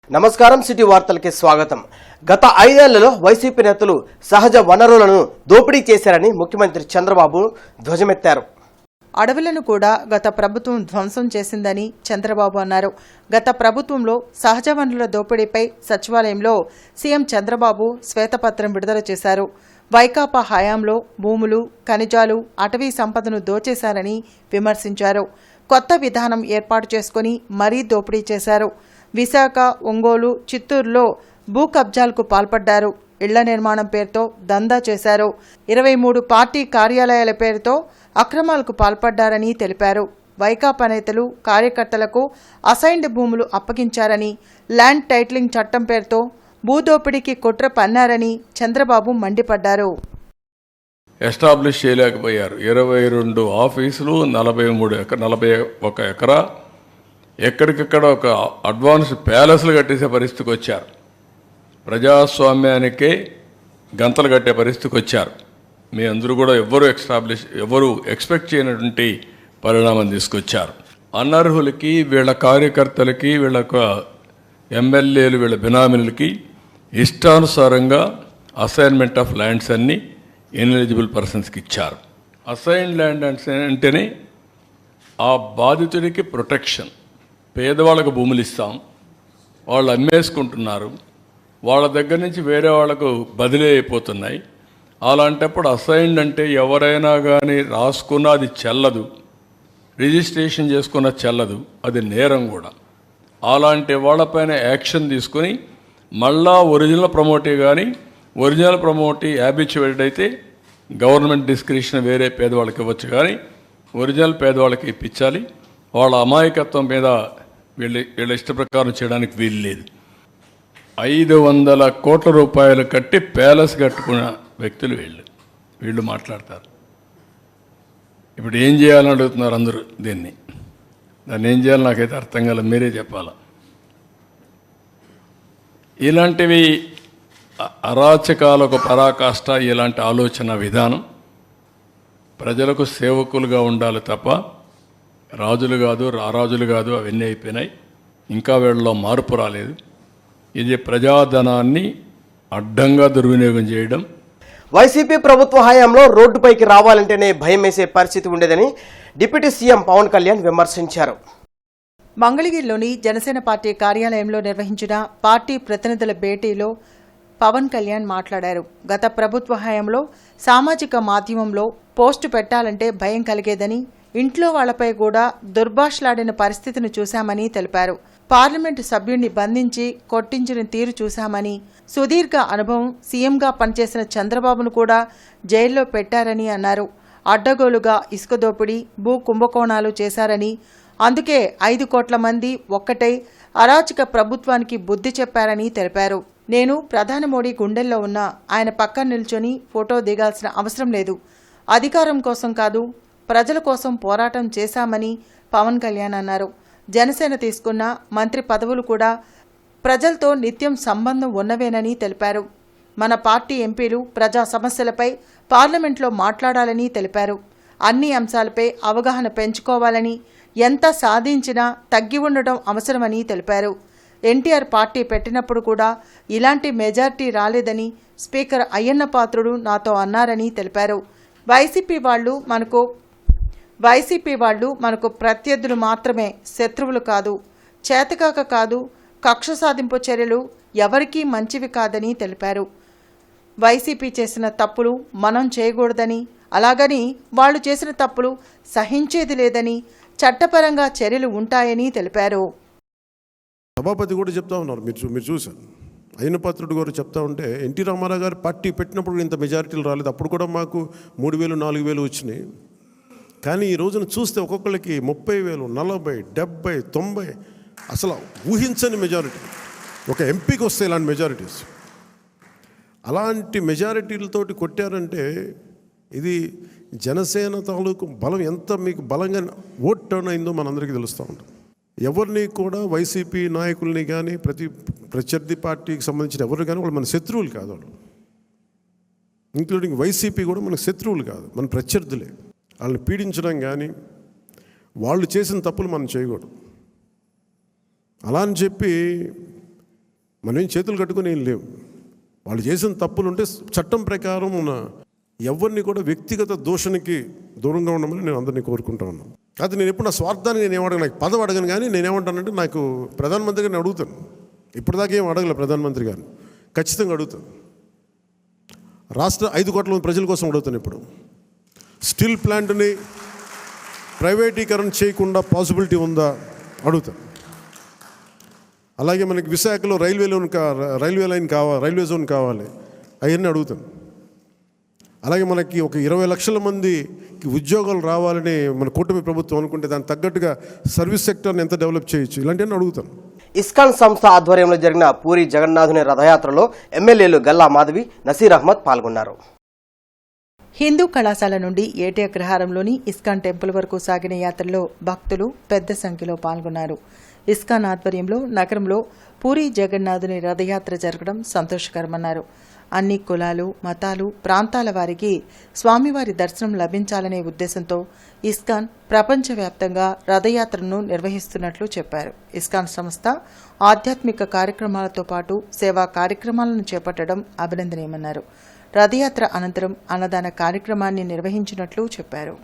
నమస్కారం, సిటీ వార్తలకి స్వాగతం. గత 5 ఏళ్లలో వైసీపీ నేతలు సహజ వనరులను దోపిడీ చేశారని ముఖ్యమంత్రి చంద్రబాబు ధ్వజమెత్తారు. అడవులను కూడా గత ప్రభుత్వం ధ్వంసం చేసిందని చంద్రబాబు అన్నారు. గత ప్రభుత్వంలో సహజ వనరుల దోపిడీపై సచివాలయంలో సీఎం చంద్రబాబు శ్వేతపత్రం విడుదల చేశారు. వైకాపా హయాంలో భూములు, ఖనిజాలు, అటవీ సంపదను దోచేశారని విమర్శించారు. కొత్త విధానం ఏర్పాటు చేసుకుని మరీ దోపిడీ చేశారు. విశాఖ, ఒంగోలు, చిత్తూరులో భూ కబ్జాలకు పాల్పడ్డారు. ఇళ్ల నిర్మాణం పేరుతో దందా చేశారు. 23 పార్టీ కార్యాలయాల పేరుతో అక్రమాలకు పాల్పడ్డారని తెలిపారు. వైకాపా నేతలు, కార్యకర్తలకు అసైన్డ్ భూములు అప్పగించారని, ల్యాండ్ టైటిలింగ్ చట్టం పేరుతో భూదోపిడీకి కుట్ర పన్నారని చంద్రబాబు మండిపడ్డారు. ఎస్టాబ్లిష్ చేయలేకపోయారు. 22 ఆఫీసులు, 41 ఎకరా, ఎక్కడికక్కడ ఒక అడ్వాన్స్ ప్యాలెస్లు కట్టేసే పరిస్థితికి వచ్చారు. ప్రజాస్వామ్యానికే గంతలు కట్టే పరిస్థితికి వచ్చారు. మీ అందరూ కూడా ఎవరు ఎక్స్పెక్ట్ చేయనటువంటి పరిణామం తీసుకొచ్చారు. అనర్హులకి, వీళ్ళ కార్యకర్తలకి, వీళ్ళ ఎమ్మెల్యేలు, వీళ్ళ బినామీలకి ఇష్టానుసారంగా అసైన్మెంట్ ఆఫ్ ల్యాండ్స్ అన్ని ఇన్ఎలిజిబుల్ పర్సన్స్కి ఇచ్చారు. అసైన్ ల్యాండ్ అంటేనే ఆ బాధితుడికి ప్రొటెక్షన్. పేదవాళ్ళకు భూములు ఇస్తాం, వాళ్ళు అమ్మేసుకుంటున్నారు, వాళ్ళ దగ్గర నుంచి వేరే వాళ్లకు బదిలీ అయిపోతున్నాయి. అలాంటప్పుడు అసైన్డ్ అంటే ఎవరైనా కానీ రాసుకున్నా అది చెల్లదు, రిజిస్ట్రేషన్ చేసుకున్న చెల్లదు, అది నేరం కూడా. అలాంటి వాళ్ళపైన యాక్షన్ తీసుకుని మళ్ళా ఒరిజినల్ ప్రమోటీ కానీ ఒరిజినల్ ప్రమోటీ హ్యాబిచువేటెడ్ అయితే గవర్నమెంట్ డిస్క్రిప్షన్ వేరే పేదవాళ్ళకి ఇవ్వచ్చు, కానీ ఒరిజినల్ పేదవాళ్ళకి ఇప్పించాలి. వాళ్ళ అమాయకత్వం మీద వీళ్ళ ఇష్ట ప్రకారం చేయడానికి వీలు లేదు. 500 కోట్ల రూపాయలు కట్టి ప్యాలెస్ కట్టుకున్న వ్యక్తులు వీళ్ళు మాట్లాడతారు. ఇప్పుడు ఏం చేయాలని అడుగుతున్నారు అందరూ. దాన్ని ఏం చేయాలి నాకైతే అర్థం కాల, మీరే చెప్పాలా. ఇలాంటివి అరాచకాలకు పరాకాష్ట. ఇలాంటి ఆలోచన విధానం ప్రజలకు సేవకులుగా ఉండాలి తప్ప రాజులు కాదు, రారాజులు కాదు. అవన్నీ అయిపోయినాయి. ఇంకా వీళ్ళలో మార్పు రాలేదు. ఇది ప్రజాధనాన్ని అడ్డంగా దుర్వినియోగం చేయడం. వైసీపీ ప్రభుత్వ హయాంలో రోడ్డుపైకి రావాలంటేనే భయం వేసే పరిస్థితి ఉండేదని డిప్యూటీ సీఎం పవన్ కళ్యాణ్ విమర్శించారు. మంగళగిరిలోని జనసేన పార్టీ కార్యాలయంలో నిర్వహించిన పార్టీ ప్రతినిధుల భేటీలో పవన్ కళ్యాణ్ మాట్లాడారు. గత ప్రభుత్వ హయాంలో సామాజిక మాధ్యమంలో పోస్టు పెట్టాలంటే భయం కలిగేదని, ఇంట్లో వాళ్లపై కూడా దుర్భాషలాడిన పరిస్థితిని చూశామని తెలిపారు. పార్లమెంటు సభ్యుడిని బంధించి కొట్టించిన తీరు చూశామని, సుదీర్ఘ అనుభవం సీఎంగా పనిచేసిన చంద్రబాబును కూడా జైల్లో పెట్టారని అన్నారు. అడ్డగోలుగా ఇసుక దోపిడీ, భూ కుంభకోణాలు చేశారని, అందుకే 5 కోట్ల మంది ఒక్కటై అరాచక ప్రభుత్వానికి బుద్ధి చెప్పారని తెలిపారు. నేను ప్రధాని మోడీ గుండెల్లో ఉన్న ఆయన పక్కన నిల్చొని ఫోటో దిగాల్సిన అవసరం లేదు. అధికారం కోసం కాదు, ప్రజల కోసం పోరాటం చేశామని పవన్ కళ్యాణ్ అన్నారు. జనసేన తీసుకున్న మంత్రి పదవులు కూడా ప్రజలతో నిత్యం సంబంధం ఉన్నవేనని తెలిపారు. మన పార్టీ ఎంపీలు ప్రజా సమస్యలపై పార్లమెంట్లో మాట్లాడాలని తెలిపారు. అన్ని అంశాలపై అవగాహన పెంచుకోవాలని, ఎంత సాధించినా తగ్గి ఉండడం అవసరమని తెలిపారు. ఎన్టీఆర్ పార్టీ పెట్టినప్పుడు కూడా ఇలాంటి మెజార్టీ రాలేదని స్పీకర్ అయ్యన్న పాత్రుడు నాతో అన్నారని తెలిపారు. వైసీపీ వాళ్ళు మనకు ప్రత్యర్థులు మాత్రమే, శత్రువులు కాదు. చేతకాక కాదు, కక్ష సాధింపు చర్యలు ఎవరికీ మంచివి కాదని తెలిపారు. వైసీపీ చేసిన తప్పులు మనం చేయకూడదని, అలాగని వాళ్ళు చేసిన తప్పులు సహించేది లేదని, చట్టపరంగా చర్యలు ఉంటాయని తెలిపారు. సభాపతి కూడా చెప్తా ఉన్నారు, మీరు చూశారు. అయ్యన్న పాత్రుడు గారు చెప్తా ఉంటే ఎన్టీ రామారావు గారు పార్టీ పెట్టినప్పుడు ఇంత మెజారిటీలు రాలేదు. అప్పుడు కూడా మాకు 3,000, 4,000 వచ్చినాయి. కానీ ఈ రోజున చూస్తే ఒక్కొక్కరికి 30,000, 40, 70, 90 అసలు ఊహించని మెజారిటీ. ఒక ఎంపీకి వస్తే ఇలాంటి మెజారిటీస్, అలాంటి మెజారిటీలతోటి కొట్టారంటే ఇది జనసేన తాలూకు బలం ఎంత మీకు బలంగా ఓట్ టర్న్ అయిందో మనందరికీ తెలుస్తూ ఉంటుంది. ఎవరిని కూడా వైసీపీ నాయకుల్ని కానీ ప్రత్యర్థి పార్టీకి సంబంధించిన ఎవరు కానీ వాళ్ళు మన శత్రువులు కాదు. వాళ్ళు ఇంక్లూడింగ్ వైసీపీ కూడా మనకు శత్రువులు కాదు, మన ప్రత్యర్థులే. వాళ్ళని పీడించడం కానీ వాళ్ళు చేసిన తప్పులు మనం చేయకూడదు. అలా అని చెప్పి మనం ఏం చేతులు కట్టుకుని ఏం లేవు. వాళ్ళు చేసిన తప్పులుంటే చట్టం ప్రకారం ఎవరిని కూడా వ్యక్తిగత దూషణకి దూరంగా ఉండమని నేను అందరినీ కోరుకుంటా ఉన్నాను. అది నేను ఎప్పుడు నా స్వార్థాన్ని నేను ఏమడగను, నాకు పదవి అడగను. కానీ నేనేమంటానంటే నాకు ప్రధానమంత్రి గారిని అడుగుతాను. ఇప్పటిదాకా ఏం అడగలే ప్రధానమంత్రి గారిని, ఖచ్చితంగా అడుగుతాను. రాష్ట్ర 5 కోట్ల మంది ప్రజల కోసం అడుగుతాను. ఇప్పుడు స్టీల్ ప్లాంట్ని ప్రైవేటీకరణ చేయకుండా పాసిబిలిటీ ఉందా అడుగుతాను. అలాగే మనకి విశాఖలో రైల్వే జోన్ కావాలి, అవన్నీ అడుగుతాను. అలాగే మనకి ఒక 20 లక్షల మందికి ఉద్యోగాలు రావాలని మన కూటమి ప్రభుత్వం అనుకుంటే దానికి తగ్గట్టుగా సర్వీస్ సెక్టర్ని ఎంత డెవలప్ చేయొచ్చు, ఇలాంటివన్నీ అడుగుతాను. ఇస్కాన్ సంస్థ ఆధ్వర్యంలో జరిగిన పూరి జగన్నాథుని రథయాత్రలో ఎమ్మెల్యేలు గల్లా మాధవి, నసీర్ అహ్మద్ పాల్గొన్నారు. హిందూ కళాశాల నుండి ఏటి అగ్రహారంలోని ఇస్కాన్ టెంపుల్ వరకు సాగిన యాత్రలో భక్తులు పెద్ద సంఖ్యలో పాల్గొన్నారు. ఇస్కాన్ ఆధ్వర్యంలో నగరంలో పూరి జగన్నాథుని రథయాత్ర జరగడం సంతోషకరమన్నారు. అన్ని కులాలు, మతాలు, ప్రాంతాల వారికి స్వామివారి దర్శనం లభించాలనే ఉద్దేశంతో ఇస్కాన్ ప్రపంచవ్యాప్తంగా రథయాత్రను నిర్వహిస్తున్నట్లు చెప్పారు. ఇస్కాన్ సంస్థ ఆధ్యాత్మిక కార్యక్రమాలతో పాటు సేవా కార్యక్రమాలను చేపట్టడం అభినందనీయమన్నారు. రథయాత్ర అనంతరం అన్నదాన కార్యక్రమాన్ని నిర్వహించినట్లు చెప్పారు.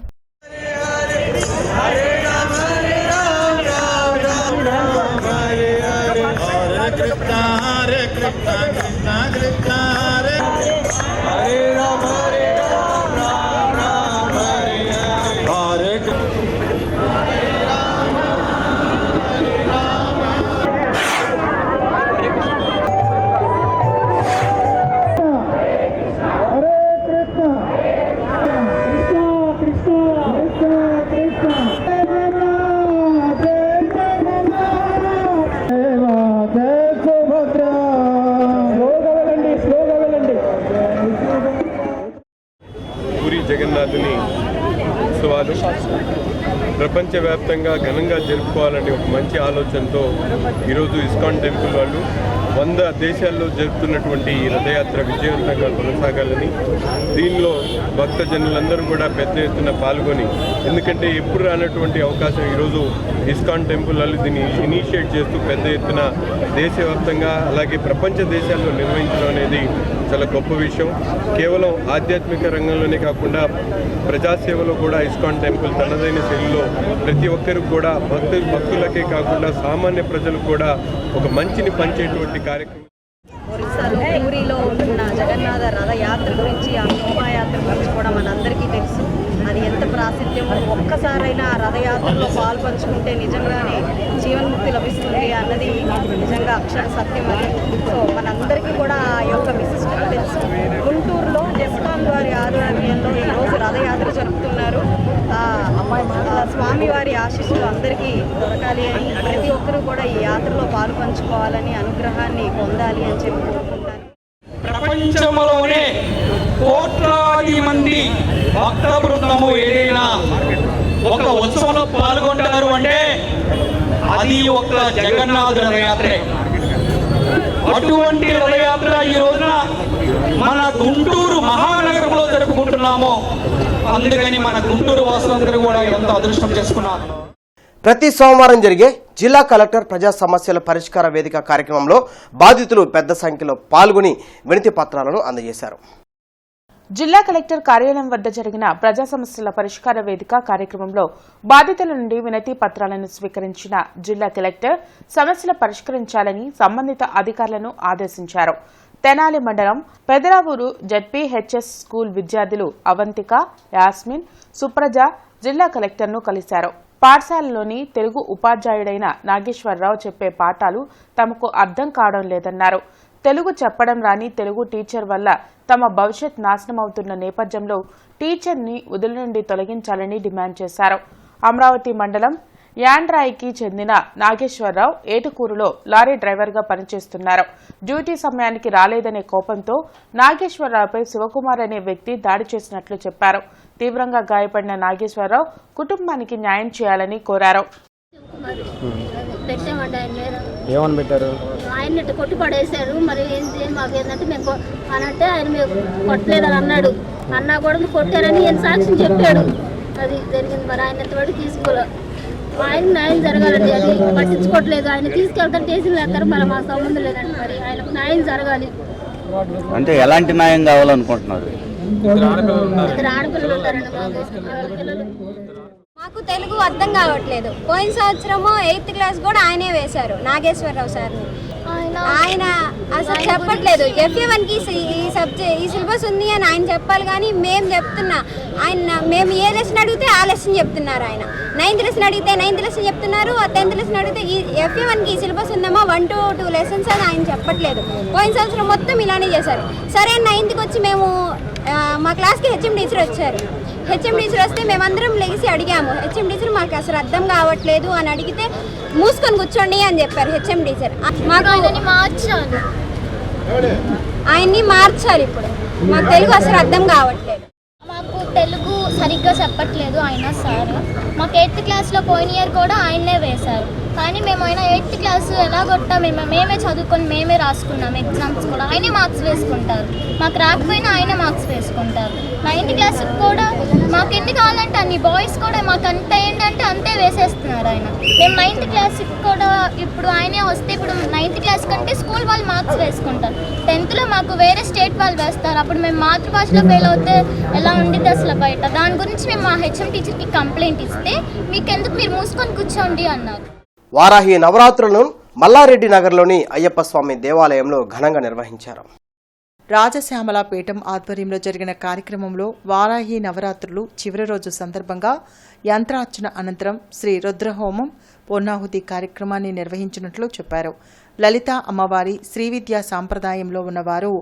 పూరి జగన్నాథుని ఉత్సవాలు ప్రపంచవ్యాప్తంగా ఘనంగా జరుపుకోవాలని ఒక మంచి ఆలోచనతో ఈరోజు ఇస్కాన్ టెంపుల్ వాళ్ళు 100 దేశాల్లో జరుపుతున్నటువంటి ఈ రథయాత్ర విజయవంతంగా కొనసాగాలని, దీనిలో భక్తజనులందరూ కూడా పెద్ద ఎత్తున పాల్గొని, ఎందుకంటే ఎప్పుడు రానటువంటి అవకాశం ఈరోజు ఇస్కాన్ టెంపుల్ వాళ్ళు దీన్ని ఇనిషియేట్ చేస్తూ పెద్ద ఎత్తున దేశవ్యాప్తంగా అలాగే ప్రపంచ దేశాల్లో నిర్వహించడం అనేది చాలా గొప్ప విషయం. కేవలం ఆధ్యాత్మిక రంగంలోనే కాకుండా ప్రజాసేవలో కూడా ఇస్కాన్ టెంపుల్ తనదైన శైలిలో ప్రతి ఒక్కరికి కూడా భక్తులకే కాకుండా సామాన్య ప్రజలకు కూడా ఒక మంచిని పంచేటువంటి కార్యక్రమం. ఒరిస్సాలో పూరిలో ఉన్న జగన్నాథ రథయాత్ర గురించి, ఆ శోభాయాత్ర గురించి కూడా మనందరికీ తెలుసు. అది ఎంత ప్రాసిద్ధ్యం. ఒక్కసారైనా ఆ రథయాత్రలో పాల్పంచుకుంటే నిజంగానే జీవన్ముక్తి లభిస్తుంది అన్నది నిజంగా అక్షర సత్యం. అది సో మనందరికీ కూడా ఆ యొక్క విశిష్టత తెలుసు. గుంటూరులో జెస్కాన్ వారి ఆధ్వర్యంలో ఈరోజు రథయాత్ర జరుపుతున్నారు. స్వామివారి ఆశీస్సులు అందరికీ దొరకాలి అని, ప్రతి ఒక్కరూ కూడా ఈ యాత్రలో పాల్పంచుకోవాలని, అనుగ్రహాన్ని పొందాలి అని చెప్పి కోరుకుంటాను. ప్రపంచంలోనే కోట్లాది మంది భక్త బృందము ఏదైనా ఒక ఉత్సవంలో పాల్గొంటారు అంటే అది ఒక జగన్నాథ రథయాత్రే. అటువంటి రథయాత్ర ఈ రోజున మన గుంటూరు మహానగరంలో జరుపుకుంటున్నాము. అందుకని మన గుంటూరు వాసులందరూ కూడా ఎంత అదృష్టం చేసుకున్నారు. ప్రతి సోమవారం జరిగే జిల్లా కలెక్టర్ ప్రజా సమస్యల పరిష్కార వేదిక కార్యక్రమంలో బాధితులు పెద్ద సంఖ్యలో పాల్గొని వినతి పత్రాలను అందజేశారు. జిల్లా కలెక్టర్ కార్యాలయం వద్ద జరిగిన ప్రజా సమస్యల పరిష్కార వేదిక కార్యక్రమంలో బాధితుల నుండి వినతి పత్రాలను స్వీకరించిన జిల్లా కలెక్టర్ సమస్యలు పరిష్కరించాలని సంబంధిత అధికారులను ఆదేశించారు. తెనాలి మండలం పెదరావూరు జడ్పీహెచ్ఎస్ స్కూల్ విద్యార్థులు అవంతిక, యాస్మిన్, సుప్రజ జిల్లా కలెక్టర్ను కలిశారు. పాఠశాలలోని తెలుగు ఉపాధ్యాయుడైన నాగేశ్వరరావు చెప్పే పాఠాలు తమకు అర్థం కావడం లేదన్నారు. తెలుగు చెప్పడం రాని తెలుగు టీచర్ వల్ల తమ భవిష్యత్ నాశనమవుతున్న నేపథ్యంలో టీచర్ని విధుల నుండి తొలగించాలని డిమాండ్ చేశారు. అమరావతి మండలం యాండ్రాయికి చెందిన నాగేశ్వరరావు ఏటుకూరులో లారీ డ్రైవర్గా పనిచేస్తున్నారు. డ్యూటీ సమయానికి రాలేదనే కోపంతో నాగేశ్వరరావుపై శివకుమార్ అనే వ్యక్తి దాడి చేసినట్లు చెప్పారు. తీవ్రంగా గాయపడిన నాగేశ్వరరావు కుటుంబానికి న్యాయం చేయాలని కోరారు. ఏమని పెట్టారు? ఆయన కొట్టి పడేశారు. మరి మాకేంటంటే మేము అనంటే ఆయన మేము కొట్టలేదని అన్నాడు. అన్నా కూడా కొట్టారని ఆయన సాక్ష్యం చెప్పాడు. అది జరిగింది. మరి ఆయన ఎంతవరకు తీసుకోలే. ఆయన న్యాయం జరగాలండి. అది పట్టించుకోవట్లేదు. ఆయన తీసుకెళ్తారు, స్టేషన్లో వేస్తారు, మళ్ళీ మాకు సంబంధం లేదండి. మరి ఆయనకు న్యాయం జరగాలి. అంటే ఎలాంటి న్యాయం కావాలనుకుంటున్నారు? ఇద్దరు ఆడపిల్లలు ఉంటారండి పిల్లలు. మాకు తెలుగు అర్థం కావట్లేదు. పోయిన సంవత్సరము 8th క్లాస్ కూడా ఆయనే వేశారు, నాగేశ్వరరావు సార్ని. ఆయన అసలు చెప్పట్లేదు. FA1కి ఈ సిలబస్ ఉంది అని ఆయన చెప్పాలి, కానీ మేము చెప్తున్నా మేము ఏ లెసన్ అడిగితే ఆ లెసన్ చెప్తున్నారు. ఆయన 9th లెసన్ అడిగితే 9th లెసన్ చెప్తున్నారు, 10th లెసన్ అడిగితే ఈ FA1కి ఈ సిలబస్ ఉందమ్మా 1 to 2 లెసన్స్ అని ఆయన చెప్పట్లేదు. పోయిన సంవత్సరం మొత్తం ఇలానే చేశారు. సరే 9th వచ్చి మేము మా క్లాస్కి HM టీచర్ వచ్చారు. HM టీచర్ వస్తే మేమందరం లెగిసి అడిగాము, HM టీచర్ మాకు అసలు అర్థం కావట్లేదు అని అడిగితే మూసుకొని కూర్చోండి అని చెప్పారు HM టీచర్. మాకు ఆయన్ని మార్చాలి. ఇప్పుడు మాకు తెలుగు అసలు అర్థం కావట్లేదు. మాకు తెలుగు సరిగ్గా చెప్పట్లేదు ఆయన సార్. మాకు 8th క్లాస్లో పోయిన ఇయర్ కూడా ఆయన్నే వేశారు. కానీ మేము ఆయన 8th క్లాస్ ఎలా కొట్టా మేమే చదువుకొని మేమే రాసుకున్నాం ఎగ్జామ్స్ కూడా. ఆయనే మార్క్స్ వేసుకుంటారు. మాకు రాకపోయినా ఆయనే మార్క్స్ వేసుకుంటారు. 9th క్లాస్కి కూడా మాకు ఎన్ని కావాలంటే అన్ని, బాయ్స్ కూడా మాకు అంత ఏంటంటే అంతే వేసేస్తున్నారు ఆయన. మేము 9th క్లాస్కి కూడా ఇప్పుడు ఆయనే వస్తే ఇప్పుడు 9th క్లాస్ కంటే స్కూల్ వాళ్ళు మార్క్స్ వేసుకుంటారు. 10th మాకు వేరే స్టేట్ వాళ్ళు వేస్తారు. అప్పుడు మేము మాతృభాషలో ఫెయిల్ అవుతే ఎలా ఉండిద్ది అసలు బయట. దాని గురించి మేము మా HM టీచర్కి కంప్లైంట్ ఇస్తే మీకెందుకు మీరు మూసుకొని కూర్చోండి అన్నారు. వారాహి నవరాత్రులను మల్లారెడ్డి నగర్లోని అయ్యప్ప స్వామి దేవాలయంలో ఘనంగా నిర్వహించారు. రాజశ్యామల పీఠం ఆధ్వర్యంలో జరిగిన కార్యక్రమంలో వారాహి నవరాత్రులు చివరి రోజు సందర్భంగా యంత్రార్చన అనంతరం శ్రీ రుద్రహోమం పూర్ణాహుతి కార్యక్రమాన్ని నిర్వహించినట్లు చెప్పారు. లలిత అమ్మవారి శ్రీవిద్యా సాంప్రదాయంలో ఉన్నవారు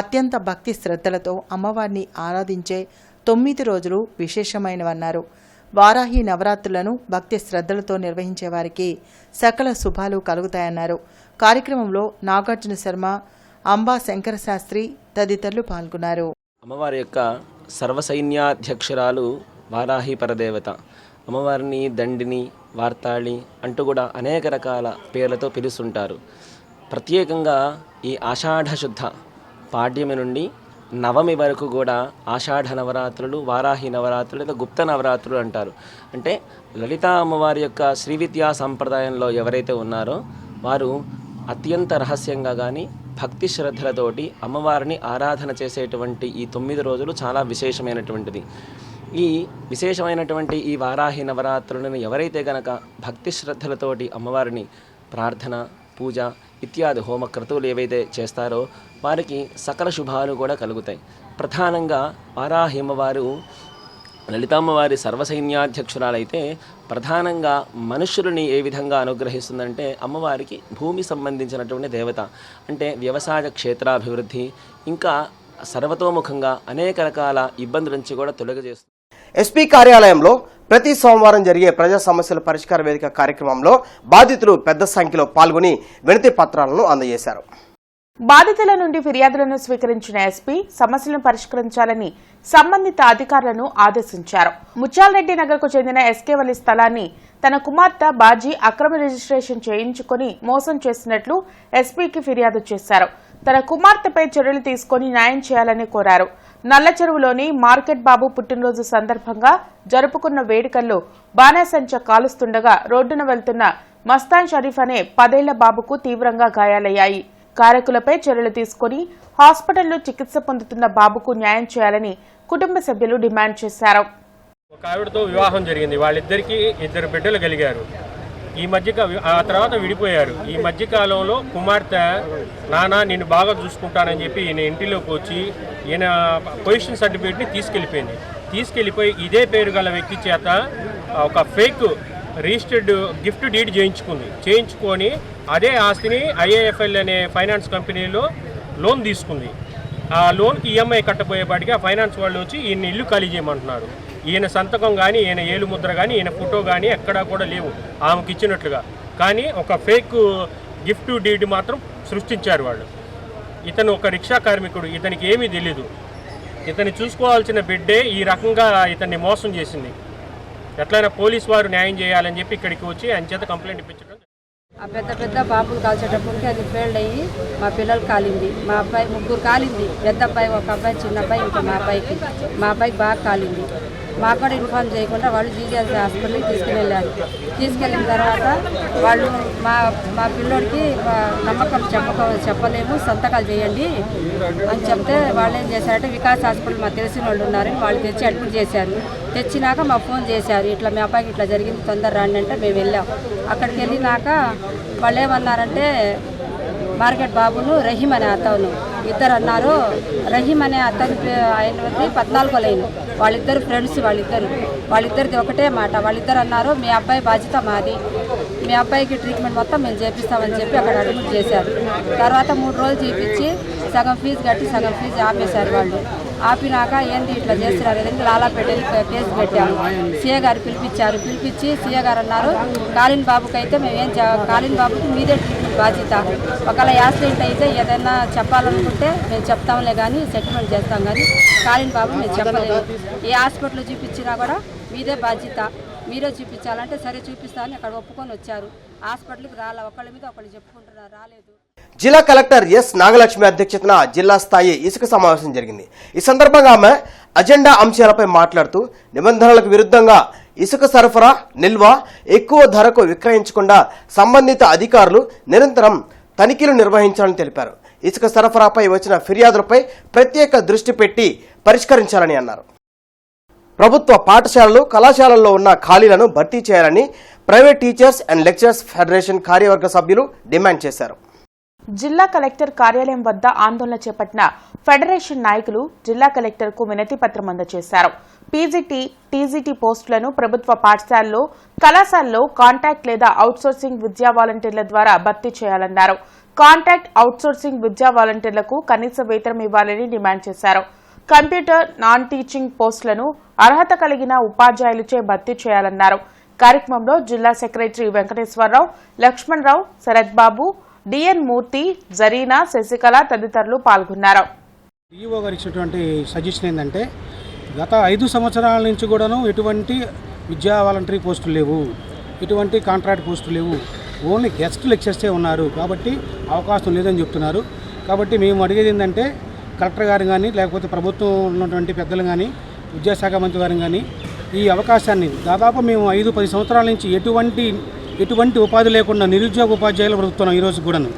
అత్యంత భక్తి శ్రద్ధలతో అమ్మవారిని ఆరాధించే 9 రోజులు విశేషమైనవన్నారు. వారాహి నవరాత్రులను భక్తి శ్రద్ధలతో నిర్వహించే వారికి సకల శుభాలు కలుగుతాయన్నారు. కార్యక్రమంలో నాగార్జున శర్మ, అంబా శంకర శాస్త్రి తదితరులు పాల్గొన్నారు. అమ్మవారి యొక్క సర్వసైన్యాధ్యక్షురాలు వారాహి పరదేవత. అమ్మవారిని దండిని, వార్తాళి అంటూ కూడా అనేక రకాల పేర్లతో పిలుస్తుంటారు. ప్రత్యేకంగా ఈ ఆషాఢ శుద్ధ పాడ్యమి నుండి నవమి వరకు కూడా ఆషాఢ నవరాత్రులు, వారాహి నవరాత్రులు లేదా గుప్త నవరాత్రులు అంటారు. అంటే లలితా అమ్మవారి యొక్క శ్రీవిద్యా సంప్రదాయంలో ఎవరైతే ఉన్నారో వారు అత్యంత రహస్యంగా కానీ భక్తి శ్రద్ధలతోటి అమ్మవారిని ఆరాధన చేసేటువంటి ఈ 9 రోజులు చాలా విశేషమైనటువంటిది. ఈ విశేషమైనటువంటి ఈ వారాహి నవరాత్రులను ఎవరైతే గనక భక్తి శ్రద్ధలతోటి అమ్మవారిని ప్రార్థన, పూజ ఇత్యాది హోమక్రతువులు ఏవైతే చేస్తారో వారికి సకల శుభాలు కూడా కలుగుతాయి. ప్రధానంగా వారాహి అమ్మవారు లలితామ్మవారి సర్వసైన్యాధ్యక్షురాలైతే ప్రధానంగా మనుష్యులని ఏ విధంగా అనుగ్రహిస్తుందంటే అమ్మవారికి భూమి సంబంధించినటువంటి దేవత. అంటే వ్యవసాయ క్షేత్రాభివృద్ధి ఇంకా సర్వతోముఖంగా అనేక రకాల ఇబ్బందుల నుంచి కూడా తొలగజేస్తుంది. ఎస్పీ కార్యాలయంలో ప్రతి సోమవారం జరిగే ప్రజా సమస్యల పరిష్కార వేదిక కార్యక్రమంలో బాధితులు పెద్ద సంఖ్యలో పాల్గొని వినతి పత్రాలను అందజేశారు. బాధితుల నుండి ఫిర్యాదులను స్వీకరించిన ఎస్పీ సమస్యలను పరిష్కరించాలని సంబంధిత అధికారులను ఆదేశించారు. ముత్యాలరెడ్డి నగర్కు చెందిన ఎస్కేవల్లి స్థలాన్ని తన కుమార్తె బాజీ అక్రమ రిజిస్ట్రేషన్ చేయించుకుని మోసం చేసినట్లు ఎస్పీకి ఫిర్యాదు చేశారు. తన కుమార్తెపై చర్యలు తీసుకుని న్యాయం చేయాలని కోరారు. నల్లచెరువులోని మార్కెట్ బాబు పుట్టినరోజు సందర్భంగా జరుపుకున్న వేడుకల్లో బాణాసంచా కాలుస్తుండగా రోడ్డున వెళ్తున్న మస్తాన్ షరీఫ్ అనే 10 ఏళ్ల బాబుకు తీవ్రంగా గాయాలయ్యాయి. కారకులపై చర్యలు తీసుకుని హాస్పిటల్లో చికిత్స పొందుతున్న బాబుకు న్యాయం చేయాలని కుటుంబ సభ్యులు డిమాండ్ చేశారు. ఒక ఆవిడతో వివాహం జరిగింది. వాళ్ళిద్దరికీ 2 బిడ్డలు కలిగారు. ఆ తర్వాత విడిపోయారు. ఈ మధ్యకాలంలో కుమార్తె నాన్న నిన్ను బాగా చూసుకుంటానని చెప్పి ఈయన ఇంటిలోకి వచ్చి ఈయన పొజిషన్ సర్టిఫికేట్ని తీసుకెళ్ళిపోయి ఇదే పేరు గల వ్యక్తి చేత ఒక ఫేక్ రిజిస్టర్డ్ గిఫ్ట్ డీడ్ చేయించుకొని అదే ఆస్తిని IIFL అనే ఫైనాన్స్ కంపెనీలో లోన్ తీసుకుంది. ఆ లోన్కి EMI కట్టబోయేపాటికి ఆ ఫైనాన్స్ వాళ్ళు వచ్చి ఈయన ఇల్లు ఖాళీ చేయమంటున్నారు. ఈయన సంతకం కానీ ఈయన ఏలు ముద్ర కానీ ఈయన ఫోటో కానీ ఎక్కడా కూడా లేవు ఆమెకి ఇచ్చినట్లుగా. కానీ ఒక ఫేక్ గిఫ్ట్ డీడ్ మాత్రం సృష్టించారు వాళ్ళు. ఇతను ఒక రిక్షా కార్మికుడు, ఇతనికి ఏమీ తెలీదు. ఇతన్ని చూసుకోవాల్సిన బిడ్డే ఈ రకంగా ఇతన్ని మోసం చేసింది. ఎట్లయినా పోలీసు వారు న్యాయం చేయాలని చెప్పి ఇక్కడికి వచ్చి ఆయన చేత కంప్లైంట్ ఇప్పించడం. ఆ పెద్ద బాబులు కాల్చేటప్పటికి అది ఫెయిల్డ్ అయ్యి మా పిల్లలు కాలింది. మా అబ్బాయి 3 కాలింది. పెద్ద అబ్బాయి, ఒక అబ్బాయి, చిన్న అబ్బాయి, ఇంకా మా అబ్బాయికి బాగా కాలింది. మాకు కూడా ఇన్ఫార్మ్ చేయకుండా వాళ్ళు జీజీఎస్ హాస్పిటల్కి తీసుకెళ్ళిన తర్వాత వాళ్ళు మా పిల్లోడికి నమ్మకం చెప్పలేము, సంతకాలు చేయండి అని చెప్తే వాళ్ళు ఏం చేశారంటే వికాస్ హాస్పిటల్ మాకు తెలిసిన వాళ్ళు ఉన్నారని వాళ్ళు తెచ్చి అడ్మిట్ చేశారు. తెచ్చినాక మాకు ఫోన్ చేశారు, ఇట్లా మీ అబ్బాయికి ఇట్లా జరిగింది, తొందర రండి అంటే మేము వెళ్ళాం. అక్కడికి వెళ్ళినాక వాళ్ళు ఏమన్నారంటే మార్కెట్ బాబును రహీం అనే అతను ఇద్దరు అన్నారు. రహీం అనే అతని ఆయనది 14వ లైన్, వాళ్ళిద్దరు ఫ్రెండ్స్, వాళ్ళిద్దరిది ఒకటే మాట. వాళ్ళిద్దరు అన్నారు మీ అబ్బాయి బాధ్యత మాది, మీ అబ్బాయికి ట్రీట్మెంట్ మొత్తం మేము చేపిస్తామని చెప్పి అక్కడ అడ్మిట్ చేశారు. తర్వాత 3 రోజులు చేపించి సగం ఫీజు కట్టి సగం ఫీజు ఆపేశారు. వాళ్ళు ఆపినాక ఏంది ఇట్లా చేస్తున్నారు ఏదంటే లాలాపేటకి కేసు పెట్టాము. సీఏ గారు పిలిపించి సీఏ గారు అన్నారు కాలిన్ బాబుకి అయితే కాలిన్ బాబుకి మీదే ట్రీట్మెంట్ బాధ్యత, ఒకవేళ యాక్సిడెంట్ అయితే ఏదైనా చెప్పాలనుకుంటే మేము చెప్తాంలే కానీ సెటిల్మెంట్ చేస్తాం, కానీ కాలిన్ బాబు మేము చెప్పలేము. ఏ హాస్పిటల్లో చూపించినా కూడా మీదే బాధ్యత, మీరే చూపించాలంటే సరే చూపిస్తామని అక్కడ ఒప్పుకొని వచ్చారు. హాస్పిటల్కి ఒకళ్ళ మీద ఒకళ్ళు చెప్పుకుంటున్నారు, రాలేదు. జిల్లా కలెక్టర్ ఎస్ నాగలక్ష్మి అధ్యక్షతన జిల్లా స్థాయి ఇసుక సమావేశం జరిగింది. ఈ సందర్భంగా ఆమె అజెండా అంశాలపై మాట్లాడుతూ నిబంధనలకు విరుద్ధంగా ఇసుక సరఫరా, నిల్వ, ఎక్కువ ధరకు విక్రయించకుండా సంబంధిత అధికారులు నిరంతరం తనిఖీలు నిర్వహించాలని తెలిపారు. ఇసుక సరఫరాపై వచ్చిన ఫిర్యాదులపై ప్రత్యేక దృష్టి పెట్టి పరిష్కరించాలని అన్నారు. ప్రభుత్వ పాఠశాలలు, కళాశాలల్లో ఉన్న ఖాళీలను భర్తీ చేయాలని private teachers and lecturers federation కార్యవర్గ సభ్యులు డిమాండ్ చేశారు. జిల్లా కలెక్టర్ కార్యాలయం వద్ద ఆందోళన చేపట్టిన ఫెడరేషన్ నాయకులు జిల్లా కలెక్టర్కు వినతి పత్రం అందజేశారు. పీజీటీ, టీజీటీ పోస్టులను ప్రభుత్వ పాఠశాలల్లో, కళాశాలలో కాంట్రాక్ట్ లేదా అవుట్సోర్సింగ్ విద్యా వాలంటీర్ల ద్వారా భర్తీ చేయాలన్నారు. కాంట్రాక్ట్, అవుట్సోర్సింగ్ విద్యా వాలంటీర్లకు కనీస వేతనం ఇవ్వాలని డిమాండ్ చేశారు. కంప్యూటర్, నాన్ టీచింగ్ పోస్టులను అర్హత కలిగిన ఉపాధ్యాయులచే భర్తీ చేయాలన్నారు. కార్యక్రమంలో జిల్లా సెక్రటరీ వెంకటేశ్వరరావు, లక్ష్మణరావు, శరత్ బాబు, డిఎన్ మూర్తి, జరీనా, శశికళ తదితరులు పాల్గొన్నారు. ఈఓ గారు ఇచ్చినటువంటి సజెషన్ ఏంటంటే గత 5 సంవత్సరాల నుంచి కూడాను ఎటువంటి విద్యా వాలంటరీ పోస్టులు లేవు, ఎటువంటి కాంట్రాక్ట్ పోస్టులు లేవు, ఓన్లీ గెస్ట్ లెక్చర్సే ఉన్నారు, కాబట్టి అవకాశం లేదని చెప్తున్నారు. కాబట్టి మేము అడిగేది ఏంటంటే కలెక్టర్ గారు కానీ లేకపోతే ప్రభుత్వం ఉన్నటువంటి పెద్దలు కానీ విద్యాశాఖ మంత్రి గారు కానీ ఈ అవకాశాన్ని దాదాపు మేము 5-10 సంవత్సరాల నుంచి ఎటువంటి ఉపాధి లేకుండా నిరుద్యోగ ఉపాధ్యాయులు బ్రతుకుతున్నాం. ఈరోజు కూడాను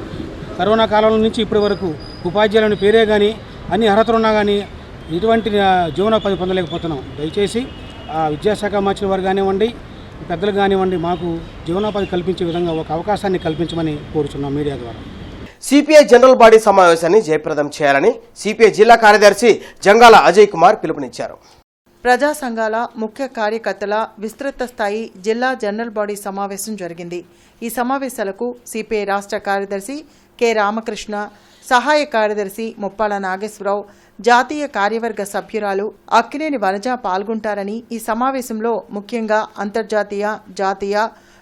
కరోనా కాలం నుంచి ఇప్పటి వరకు ఉపాధ్యాయులని పేరే కానీ అన్ని అర్హతలు ఉన్నా కానీ ఎటువంటి జీవనోపాధి పొందలేకపోతున్నాం. దయచేసి విద్యాశాఖ మంత్రి వారు కానివ్వండి, పెద్దలు కానివ్వండి, మాకు జీవనోపాధి కల్పించే విధంగా ఒక అవకాశాన్ని కల్పించమని కోరుచున్నాం మీడియా ద్వారా. సిపిఐ జనరల్ బాడీ సమావేశాన్ని జయప్రదం చేయాలని సిపిఐ జిల్లా కార్యదర్శి జంగాల అజయ్ కుమార్ పిలుపునిచ్చారు. ప్రజా సంఘాల ముఖ్య కార్యకర్తల విస్తృత స్థాయి జిల్లా జనరల్ బాడీ సమావేశం జరిగింది. ఈ సమావేశాలకు సిపిఐ రాష్ట్ర కార్యదర్శి కె రామకృష్ణ, సహాయ కార్యదర్శి ముప్పాల నాగేశ్వరరావు, జాతీయ కార్యవర్గ సభ్యురాలు అక్కినేని వనజ పాల్గొంటారని, ఈ సమావేశంలో ముఖ్యంగా అంతర్జాతీయ, జాతీయ,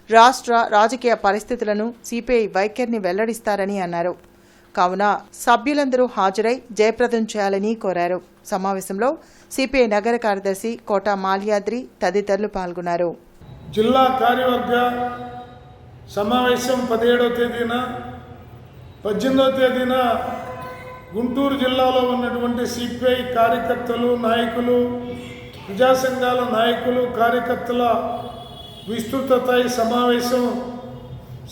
రాష్ట్ర రాజకీయ పరిస్థితులను సిపిఐ వైఖరిని వెల్లడిస్తారని అన్నారు. కావున సభ్యులందరూ హాజరై జయప్రదం చేయాలని కోరారు. సమావేశంలో సిపిఐ నగర కార్యదర్శి కోట మాల్యాద్రి తదితరులు పాల్గొన్నారు. జిల్లా కార్యవర్గ సమావేశం 17వ తేదీన 18వ తేదీన గుంటూరు జిల్లాలో ఉన్నటువంటి సిపిఐ కార్యకర్తలు, నాయకులు, ప్రజా సంఘాల నాయకులు, కార్యకర్తల విస్తృత స్థాయి సమావేశం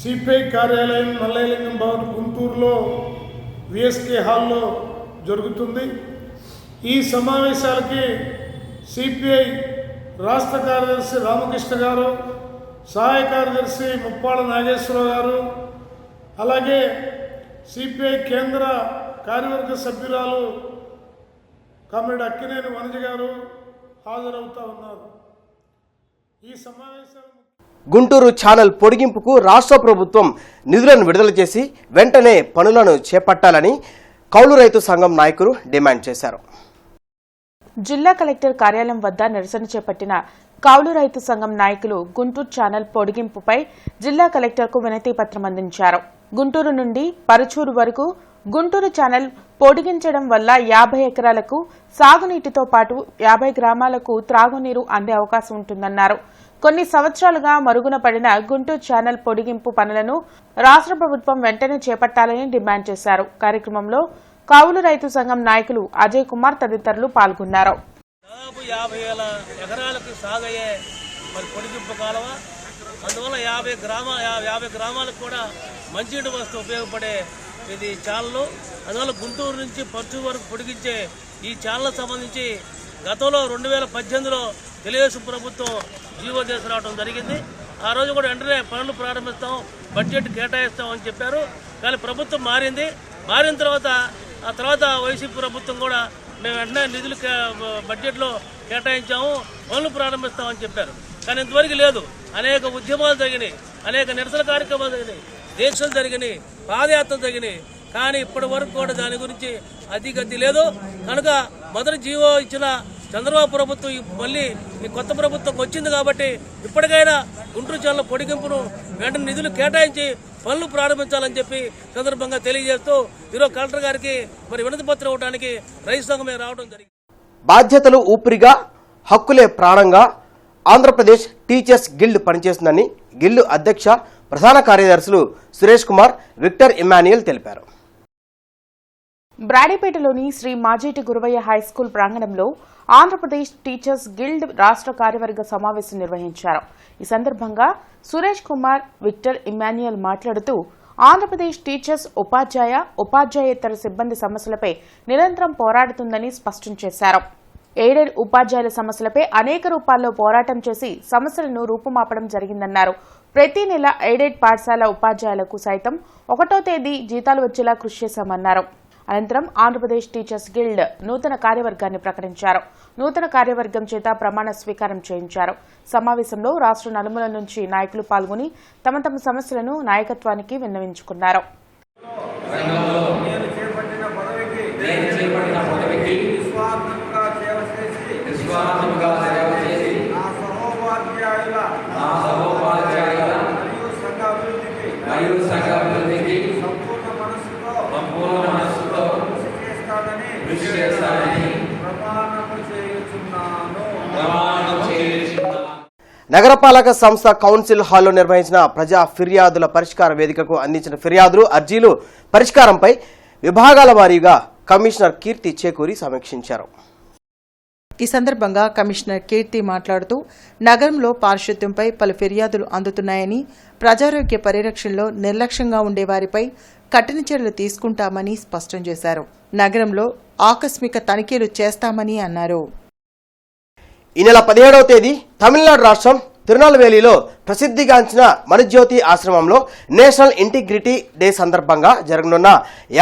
సిపిఐ కార్యాలయం మల్లయ్యలింగం భవన్ గుంటూరులో విఎస్కే హాల్లో జరుగుతుంది. ఈ సమావేశాలకి సిపిఐ రాష్ట్ర కార్యదర్శి రామకృష్ణ గారు, సహాయ కార్యదర్శి ముప్పాళ్ళ నాగేశ్వరరావు గారు, అలాగే సిపిఐ కేంద్ర కార్యవర్గ సభ్యురాలు కామ్రేడ్ అక్కినేని వనజ గారు హాజరవుతా ఉన్నారు. ఈ సమావేశాలు గుంటూరు ఛానల్ పొడిగింపుకు రాష్ట్ర ప్రభుత్వం నిధులను విడుదల చేసి వెంటనే పనులను చేపట్టాలని కౌలు రైతు సంఘం నాయకులు డిమాండ్ చేశారు. జిల్లా కలెక్టర్ కార్యాలయం వద్ద నిరసన చేపట్టిన కౌలు రైతు సంఘం నాయకులు గుంటూరు ఛానల్ పొడిగింపుపై జిల్లా కలెక్టర్కు వినతి పత్రం అందించారు. గుంటూరు నుండి పరుచూరు వరకు గుంటూరు ఛానల్ పొడిగించడం వల్ల 50 ఎకరాలకు సాగునీటితో పాటు 50 గ్రామాలకు త్రాగునీరు అందే అవకాశం ఉంటుందన్నారు. కొన్ని సంవత్సరాలుగా మరుగున పడిన గుంటూరు ఛానల్ పొడిగింపు పనులను రాష్ట్ర ప్రభుత్వం వెంటనే చేపట్టాలని డిమాండ్ చేశారు. కార్యక్రమంలో కౌలు రైతు సంఘం నాయకులు అజయ్ కుమార్ తదితరులు పాల్గొన్నారు. దాదాపు 50,000 ఎకరాలకు సాగయ్యే మరి పొడిగింపు కాలువ. అందువల్ల 50 గ్రామాలకు కూడా మంచినీటి వస్తు ఉపయోగపడే ఇది ఛానల్. అందువల్ల గుంటూరు నుంచి పర్చు వరకు పొడిగించే ఈ ఛానల్ సంబంధించి గతంలో 2018లో తెలుగుదేశం ప్రభుత్వం జీవో తీసుకురావడం జరిగింది. ఆ రోజు కూడా వెంటనే పనులు ప్రారంభిస్తాం, బడ్జెట్ కేటాయిస్తాం అని చెప్పారు. కానీ ప్రభుత్వం మారిన తర్వాత వైసీపీ ప్రభుత్వం కూడా మేము వెంటనే నిధులు బడ్జెట్లో కేటాయించాము, పనులు ప్రారంభిస్తామని చెప్పారు. కానీ ఇంతవరకు లేదు. అనేక ఉద్యమాలు జరిగినాయి, అనేక నిరసన కార్యక్రమాలు జరిగినాయి, దీక్షలు జరిగినాయి, పాదయాత్రలు జరిగినాయి. కానీ ఇప్పటి వరకు కూడా దాని గురించి అతిగతి లేదు. కనుక మొదటి జీవో ఇచ్చిన చంద్రబాబు ప్రభుత్వం మళ్ళీ ఈ కొత్త ప్రభుత్వం వచ్చింది కాబట్టి ఇప్పటికైనా గుంటూరు జిల్లా పొడిగింపును వెంటనే నిధులు కేటాయించి పనులు ప్రారంభించాలని చెప్పి సందర్భంగా తెలియజేస్తూ ఈరోజు కలెక్టర్ గారికి మరి వినతి పత్రం ఇవ్వడానికి రైతు సంఘమే రావడం జరిగింది. బాధ్యతలు ఊపిరిగా, హక్కులే ప్రాణంగా ఆంధ్రప్రదేశ్ టీచర్స్ గిల్డ్ పనిచేస్తుందని గిల్డ్ అధ్యక్ష ప్రధాన కార్యదర్శులు సురేష్ కుమార్, విక్టర్ ఇమాన్యుయల్ తెలిపారు. బ్రాడీపేటలోని శ్రీ మాజేటి గురవయ్య హైస్కూల్ ప్రాంగణంలో ఆంధ్రప్రదేశ్ టీచర్స్ గిల్డ్ రాష్ట్ర కార్యవర్గ సమావేశం నిర్వహించారు. ఈ సందర్భంగా సురేష్ కుమార్, విక్టర్ ఇమాన్యుయల్ మాట్లాడుతూ ఆంధ్రప్రదేశ్ టీచర్స్ ఉపాధ్యాయేతర సిబ్బంది సమస్యలపై నిరంతరం పోరాడుతుందని స్పష్టం చేశారు. ఎయిడెడ్ ఉపాధ్యాయుల సమస్యలపై అనేక రూపాల్లో పోరాటం చేసి సమస్యలను రూపుమాపడం జరిగిందన్నారు. ప్రతి నెల ఎయిడెడ్ పాఠశాల ఉపాధ్యాయులకు సైతం 1వ తేదీ జీతాలు వచ్చేలా కృషి చేశామన్నారు. అనంతరం ఆంధ్రప్రదేశ్ టీచర్స్ గిల్డ్ నూతన కార్యవర్గాన్ని ప్రకటించారు. నూతన కార్యవర్గం చేత ప్రమాణ స్వీకారం చేయించారు. సమావేశంలో రాష్ట్ర నలుమూల నుంచి నాయకులు పాల్గొని తమ సమస్యలను నాయకత్వానికి విన్నవించుకున్నారు. నగరపాలక సంస్థ కౌన్సిల్ హాల్లో నిర్వహించిన ప్రజా ఫిర్యాదుల పరిష్కార వేదికకు అందించిన ఫిర్యాదులు, అర్జీలు పరిష్కారంపై విభాగాల వారీగా కమిషనర్ కీర్తి చేకూరి సమీక్షించారు. ఈ సందర్భంగా కమిషనర్ కీర్తి మాట్లాడుతూ నగరంలో పారిశుద్ధ్యంపై పలు ఫిర్యాదులు అందుతున్నాయని, ప్రజారోగ్య పరిరక్షణలో నిర్లక్ష్యంగా ఉండేవారిపై కఠిన చర్యలు తీసుకుంటామని స్పష్టం చేశారు. నగరంలో ఆకస్మిక తనిఖీలు చేస్తామని అన్నారు. ఈ నెల 17వ తేదీ తమిళనాడు రాష్ట్రం తిరునల్వేలిలో ప్రసిద్ధిగాంచిన మణిజ్యోతి ఆశ్రమంలో నేషనల్ ఇంటిగ్రిటీ డే సందర్భంగా జరగనున్న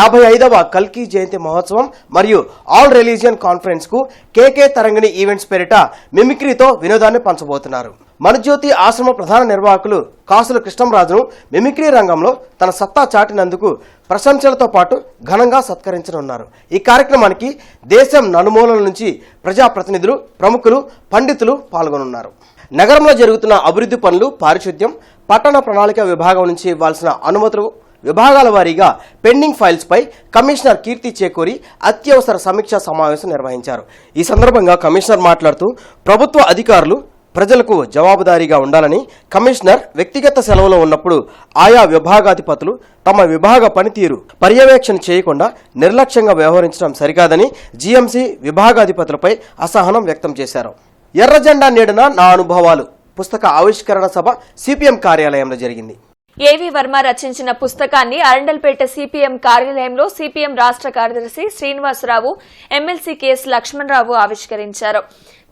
55వ కల్కి జయంతి మహోత్సవం మరియు ఆల్ రిలీజియన్ కాన్ఫరెన్స్ కు కేకే తరంగిణి ఈవెంట్స్ పేరిట మిమిక్రీతో వినోదాన్ని పంచబోతున్నారు. మణిజ్యోతి ఆశ్రమ ప్రధాన నిర్వాహకులు కాసుల కృష్ణంరాజును మిమిక్రీ రంగంలో తన సత్తా చాటినందుకు ప్రశంసలతో పాటు ఘనంగా సత్కరించనున్నారు. ఈ కార్యక్రమానికి దేశం నలుమూలల నుంచి ప్రజాప్రతినిధులు, ప్రముఖులు, పండితులు పాల్గొనున్నారు. నగరంలో జరుగుతున్న అభివృద్ధి పనులు, పారిశుద్ధ్యం, పట్టణ ప్రణాళిక విభాగం నుంచి ఇవ్వాల్సిన అనుమతులు విభాగాల వారీగా పెండింగ్ ఫైల్స్ పై కమిషనర్ కీర్తి చేకూరి అత్యవసర సమీక్షా సమావేశం నిర్వహించారు. ఈ సందర్భంగా కమిషనర్ మాట్లాడుతూ ప్రభుత్వ అధికారులు ప్రజలకు జవాబుదారీగా ఉండాలని, కమిషనర్ వ్యక్తిగత సెలవులో ఉన్నప్పుడు ఆయా విభాగాధిపతులు తమ విభాగ పనితీరు పర్యవేక్షణ చేయకుండా నిర్లక్ష్యంగా వ్యవహరించడం సరికాదని జీఎంసీ విభాగాధిపతులపై అసహనం వ్యక్తం చేశారు. ఎర్రజెండా నీడన నా అనుభవాలు పుస్తక ఆవిష్కరణ సభ సిపిఎం కార్యాలయంలో జరిగింది. ఏవి వర్మ రచించిన పుస్తకాన్ని అరండల్పేట సిపిఎం కార్యాలయంలో సిపిఎం రాష్ట్ర కార్యదర్శి శ్రీనివాసరావు, ఎమ్మెల్సీ కెఎస్ లక్ష్మణరావు ఆవిష్కరించారు.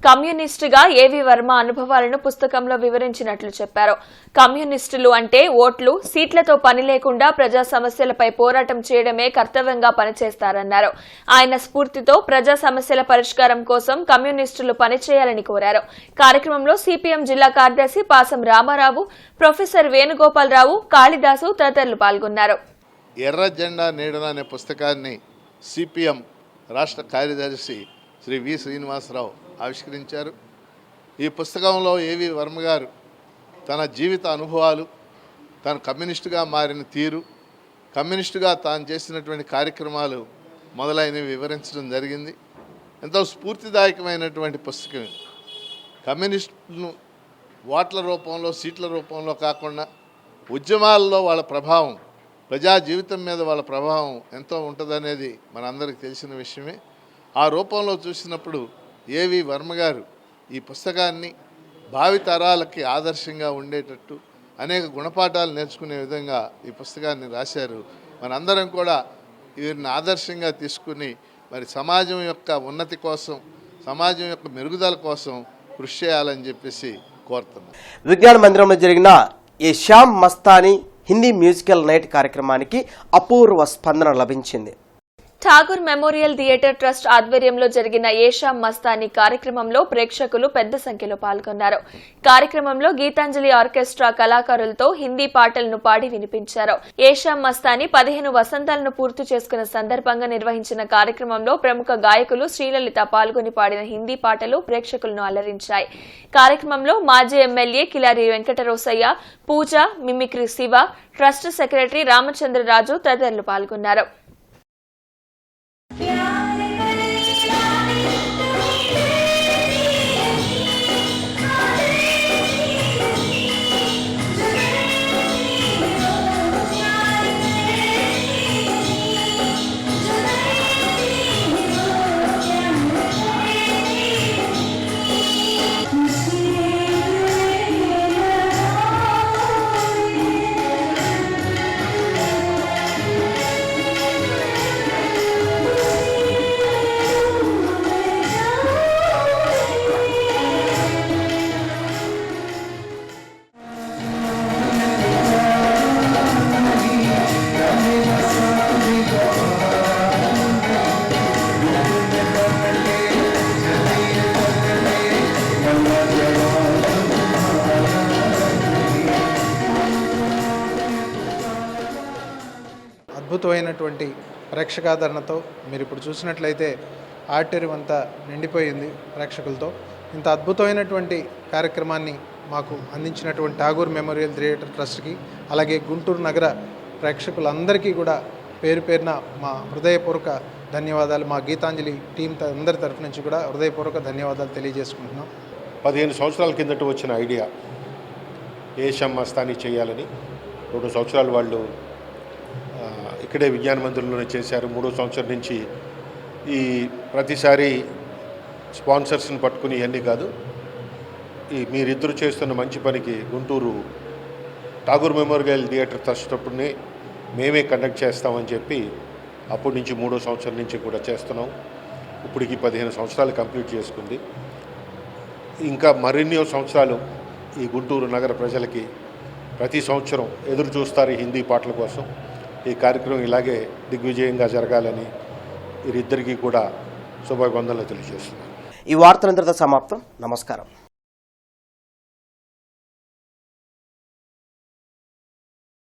కమ్యూనిస్టుగా ఏవి వర్మ అనుభవాలను పుస్తకంలో వివరించినట్లు చెప్పారు. కమ్యూనిస్టులు అంటే ఓట్లు, సీట్లతో పని లేకుండా ప్రజా సమస్యలపై పోరాటం చేయడమే కర్తవ్యంగా పనిచేస్తారన్నారు. ఆయన స్ఫూర్తితో ప్రజా సమస్యల పరిష్కారం కోసం కమ్యూనిస్టులు పనిచేయాలని కోరారు. కార్యక్రమంలో సిపిఎం జిల్లా కార్యదర్శి పాసం రామారావు, ప్రొఫెసర్ వేణుగోపాలరావు, కాళిదాసు తదితరులు పాల్గొన్నారు. ఎర్ర జెండా నీడన అనే పుస్తకాన్ని సిపిఎం రాష్ట్ర కార్యదర్శి శ్రీ వి శ్రీనివాసరావు ఆవిష్కరించారు. ఈ పుస్తకంలో ఏవి వర్మ గారు తన జీవిత అనుభవాలు, తాను కమ్యూనిస్టుగా మారిన తీరు, కమ్యూనిస్టుగా తాను చేసినటువంటి కార్యక్రమాలు మొదలైనవి వివరించడం జరిగింది. ఎంతో స్ఫూర్తిదాయకమైనటువంటి పుస్తకం. కమ్యూనిస్టులను ఓట్ల రూపంలో, సీట్ల రూపంలో కాకుండా ఉద్యమాల్లో వాళ్ళ ప్రభావం, ప్రజా జీవితం మీద వాళ్ళ ప్రభావం ఎంతో ఉంటుందనేది మనందరికీ తెలిసిన విషయమే. ఆ రూపంలో చూసినప్పుడు ఏవి వర్మ గారు ఈ పుస్తకాన్ని భావితరాలకి ఆదర్శంగా ఉండేటట్టు అనేక గుణపాఠాలు నేర్చుకునే విధంగా ఈ పుస్తకాన్ని రాశారు. మనందరం కూడా వీరిని ఆదర్శంగా తీసుకుని మరి సమాజం యొక్క ఉన్నతి కోసం, సమాజం యొక్క మెరుగుదల కోసం కృషి చేయాలని చెప్పేసి కోరుతున్నాం. విజ్ఞాన మందిరంలో జరిగిన ఏ శ్యామ్ మస్తానీ హిందీ మ్యూజికల్ నైట్ కార్యక్రమానికి అపూర్వ స్పందన లభించింది. ఠాగూర్ మెమోరియల్ థియేటర్ ట్రస్ట్ ఆధ్వర్యంలో జరిగిన ఏషాం మస్తానీ కార్యక్రమంలో ప్రేక్షకులు పెద్ద సంఖ్యలో పాల్గొన్నారు. కార్యక్రమంలో గీతాంజలి ఆర్కెస్ట్రా కళాకారులతో హిందీ పాటలను పాడి వినిపించారు. ఏషాం మస్తానీ 15 వసంతాలను పూర్తి చేసుకున్న సందర్భంగా నిర్వహించిన కార్యక్రమంలో ప్రముఖ గాయకులు శ్రీలలిత పాల్గొని పాడిన హిందీ పాటలు ప్రేక్షకులను అలరించాయి. కార్యక్రమంలో మాజీ MLA Kilari Venkatarosaiah, Pooja, mimicry Shiva, trust secretary Ramachandraraju తదితరులు పాల్గొన్నారు. అద్భుతమైనటువంటి ప్రేక్షకాదరణతో మీరు ఇప్పుడు చూసినట్లయితే ఆడిటోరియం అంతా నిండిపోయింది ప్రేక్షకులతో. ఇంత అద్భుతమైనటువంటి కార్యక్రమాన్ని మాకు అందించినటువంటి ఠాగూర్ మెమోరియల్ థియేటర్ ట్రస్ట్కి, అలాగే గుంటూరు నగర ప్రేక్షకులందరికీ కూడా పేరు పేరున మా హృదయపూర్వక ధన్యవాదాలు. మా గీతాంజలి టీం అందరి తరఫు నుంచి కూడా హృదయపూర్వక ధన్యవాదాలు తెలియజేసుకుంటున్నాం. 15 సంవత్సరాల కిందట వచ్చిన ఐడియా ఏషాం మస్తానీ చేయాలని. 2 సంవత్సరాలు వాళ్ళు ఇక్కడే విజ్ఞాన మందిరంలోనే చేశారు. 3వ సంవత్సరం నుంచి ఈ ప్రతిసారి స్పాన్సర్స్ని పట్టుకుని ఇవన్నీ కాదు, ఈ మీరిద్దరు చేస్తున్న మంచి పనికి Guntur Tagore memorial theatre trust అప్పుడునే మేమే కండక్ట్ చేస్తామని చెప్పి అప్పటి నుంచి 3వ సంవత్సరం నుంచి కూడా చేస్తున్నాం. ఇప్పటికి 15 సంవత్సరాలు కంప్లీట్ చేసుకుంది. ఇంకా మరిన్ని సంవత్సరాలు ఈ గుంటూరు నగర ప్రజలకి ప్రతి సంవత్సరం ఎదురు చూస్తారు ఈ హిందీ పాటల కోసం. ఈ కార్యక్రమం ఇలాగే దిగ్విజయంగా జరగాలని వీరిద్దరికీ కూడా శుభాభివందనలు తెలియజేస్తున్నాను. ఈ వార్తలందరితో సమాప్తం. నమస్కారం.